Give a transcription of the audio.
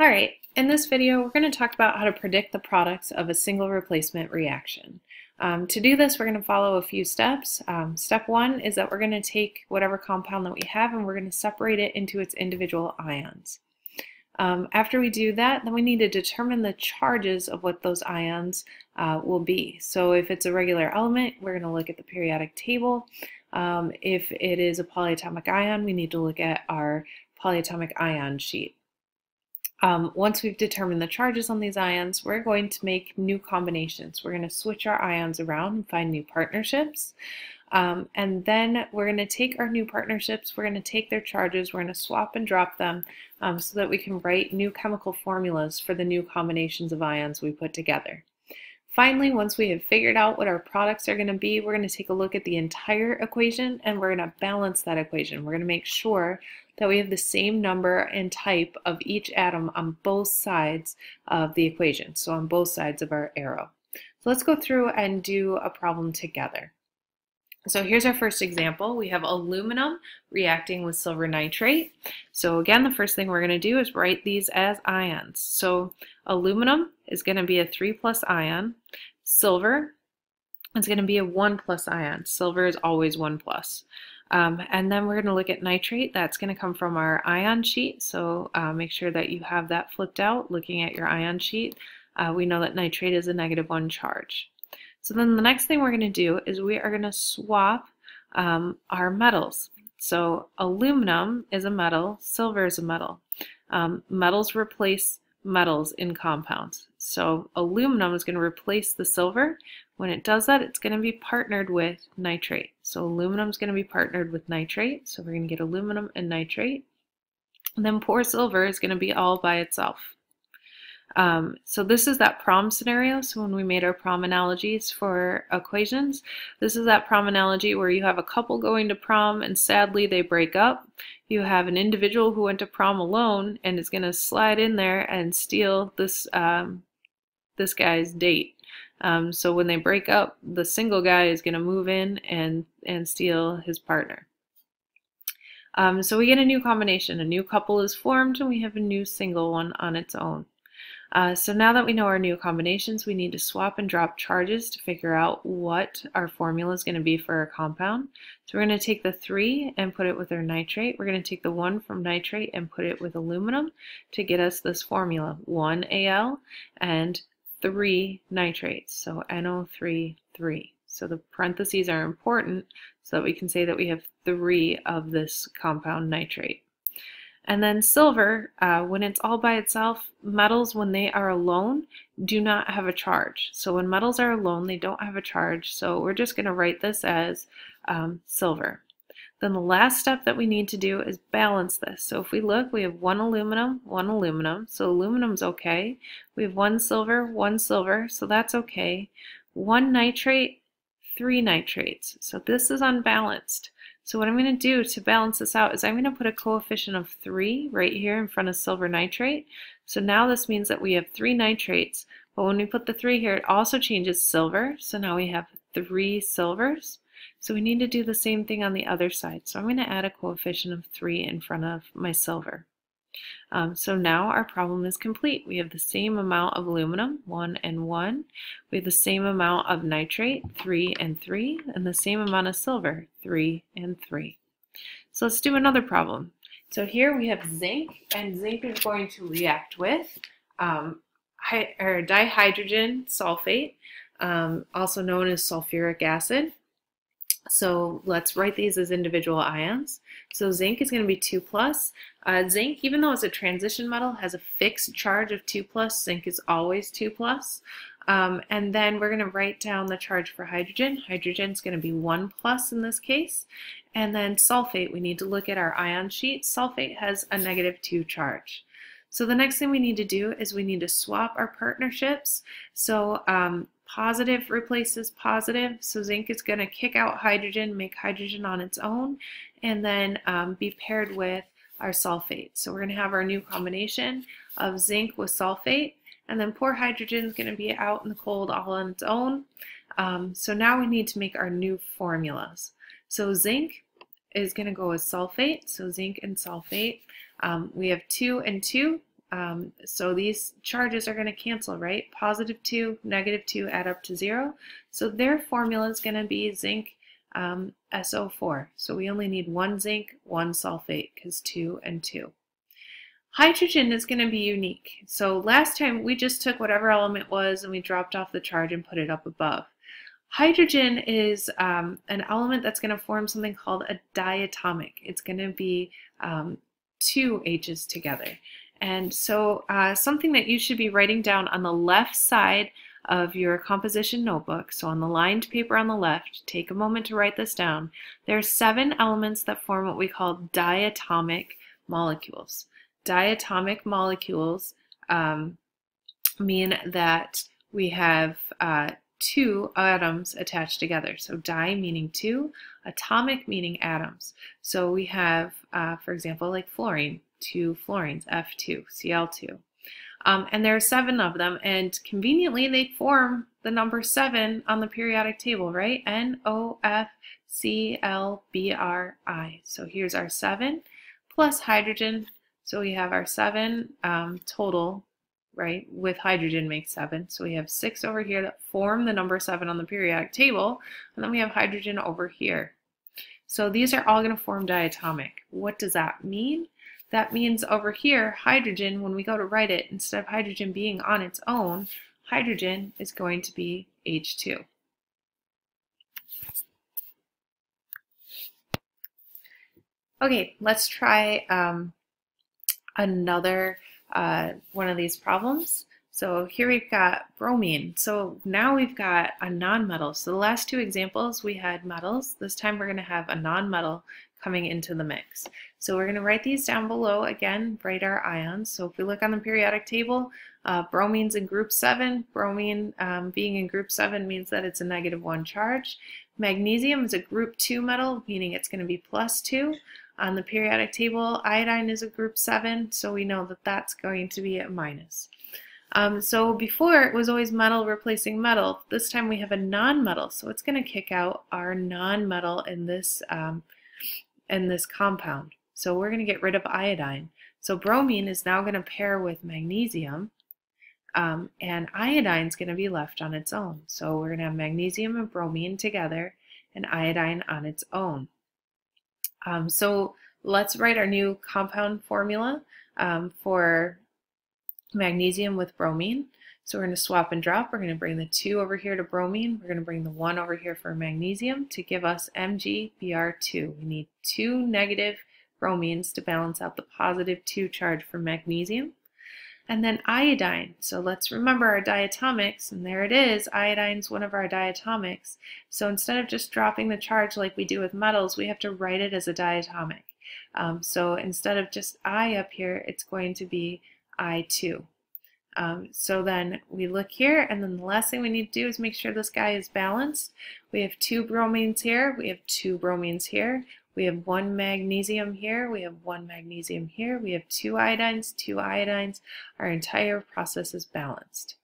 Alright, in this video we're going to talk about how to predict the products of a single replacement reaction. To do this, we're going to follow a few steps. Step one is that we're going to take whatever compound that we have and we're going to separate it into its individual ions. After we do that, then we need to determine the charges of what those ions will be. So if it's a regular element, we're going to look at the periodic table. If it is a polyatomic ion, we need to look at our polyatomic ion sheet. Once we've determined the charges on these ions, we're going to make new combinations. We're going to switch our ions around and find new partnerships. And then we're going to take our new partnerships, we're going to take their charges, we're going to swap and drop them so that we can write new chemical formulas for the new combinations of ions we put together. Finally, once we have figured out what our products are going to be, we're going to take a look at the entire equation and we're going to balance that equation. We're going to make sure that we have the same number and type of each atom on both sides of the equation, so on both sides of our arrow. So let's go through and do a problem together. So here's our first example. We have aluminum reacting with silver nitrate. So again, the first thing we're going to do is write these as ions. So aluminum is going to be a 3+ ion. Silver is going to be a 1+ ion. Silver is always 1+. And then we're going to look at nitrate. That's going to come from our ion sheet. So make sure that you have that flipped out looking at your ion sheet. We know that nitrate is a -1 charge. So then the next thing we're going to do is we are going to swap our metals. So aluminum is a metal, silver is a metal. Metals replace metals in compounds. So aluminum is going to replace the silver. When it does that, it's going to be partnered with nitrate. So aluminum is going to be partnered with nitrate. So we're going to get aluminum and nitrate. And then poor silver is going to be all by itself. So this is that prom scenario. So when we made our prom analogies for equations, this is that prom analogy where you have a couple going to prom and sadly they break up. You have an individual who went to prom alone and is going to slide in there and steal this this guy's date. So when they break up, the single guy is going to move in and steal his partner. So we get a new combination. A new couple is formed and we have a new single one on its own. So now that we know our new combinations, we need to swap and drop charges to figure out what our formula is going to be for our compound. So we're going to take the 3 and put it with our nitrate. We're going to take the 1 from nitrate and put it with aluminum to get us this formula, 1Al and 3 nitrates, so NO3, 3. So the parentheses are important so that we can say that we have 3 of this compound nitrate. And then silver, when it's all by itself, metals, when they are alone, do not have a charge. So when metals are alone, they don't have a charge. So we're just going to write this as silver. Then the last step that we need to do is balance this. So if we look, we have 1 aluminum, 1 aluminum. So aluminum's okay. We have 1 silver, so that's okay. 1 nitrate, 3 nitrates. So this is unbalanced. So what I'm going to do to balance this out is I'm going to put a coefficient of 3 right here in front of silver nitrate. So now this means that we have 3 nitrates, but when we put the 3 here, it also changes silver. So now we have 3 silvers. So we need to do the same thing on the other side. So I'm going to add a coefficient of 3 in front of my silver. So now our problem is complete. We have the same amount of aluminum, 1 and 1. We have the same amount of nitrate, 3 and 3, and the same amount of silver, 3 and 3. So let's do another problem. So here we have zinc, and zinc is going to react with dihydrogen sulfate, also known as sulfuric acid. So let's write these as individual ions. So zinc is going to be 2+. Zinc, even though it's a transition metal, has a fixed charge of 2+. Zinc is always 2+. And then we're going to write down the charge for hydrogen. Hydrogen is going to be 1+ in this case. And then sulfate, we need to look at our ion sheet. Sulfate has a -2 charge. So the next thing we need to do is we need to swap our partnerships. So positive replaces positive, so zinc is going to kick out hydrogen, make hydrogen on its own, and then be paired with our sulfate. So we're going to have our new combination of zinc with sulfate, and then poor hydrogen is going to be out in the cold all on its own. So now we need to make our new formulas. So zinc is going to go with sulfate, so zinc and sulfate. We have 2 and 2. So these charges are going to cancel, right? Positive 2, negative 2 add up to 0. So their formula is going to be zinc SO4. So we only need one zinc, one sulfate, because 2 and 2. Hydrogen is going to be unique. So last time we just took whatever element was and we dropped off the charge and put it up above. Hydrogen is an element that's going to form something called a diatomic. It's going to be two H's together. And so something that you should be writing down on the left side of your composition notebook, so on the lined paper on the left, take a moment to write this down. There are 7 elements that form what we call diatomic molecules. Diatomic molecules mean that we have 2 atoms attached together. So di meaning 2, atomic meaning atoms. So we have, for example, like fluorine, 2 fluorines, F2, Cl2. And there are 7 of them, and conveniently they form the number 7 on the periodic table, right? NOFClBri. So here's our 7 plus hydrogen. So we have our 7 total, right, with hydrogen makes 7. So we have 6 over here that form the number 7 on the periodic table, and then we have hydrogen over here. So these are all going to form diatomic. What does that mean? That means over here, hydrogen, when we go to write it, instead of hydrogen being on its own, hydrogen is going to be H2. Okay, let's try another one of these problems. So here we've got bromine. So now we've got a nonmetal. So the last 2 examples we had metals. This time we're going to have a nonmetal coming into the mix. So we're going to write these down below. Again, write our ions. So if we look on the periodic table, bromine's in group 7. Bromine being in group 7 means that it's a -1 charge. Magnesium is a group 2 metal, meaning it's going to be +2. On the periodic table, iodine is a group 7, so we know that that's going to be a minus. So before it was always metal replacing metal. This time we have a nonmetal, so it's going to kick out our nonmetal in this compound. So we're going to get rid of iodine. So bromine is now going to pair with magnesium, and iodine is going to be left on its own. So we're going to have magnesium and bromine together and iodine on its own. So let's write our new compound formula for magnesium with bromine. So we're going to swap and drop. We're going to bring the 2 over here to bromine. We're going to bring the 1 over here for magnesium to give us MgBr2. We need 2 negative bromines to balance out the positive 2 charge for magnesium. And then iodine. So let's remember our diatomics, and there it is. Iodine's one of our diatomics. So instead of just dropping the charge like we do with metals, we have to write it as a diatomic. So instead of just I up here, it's going to be I2. So then we look here, and then the last thing we need to do is make sure this guy is balanced. We have 2 bromines here, we have 2 bromines here, we have 1 magnesium here, we have 1 magnesium here, we have 2 iodines, 2 iodines. Our entire process is balanced.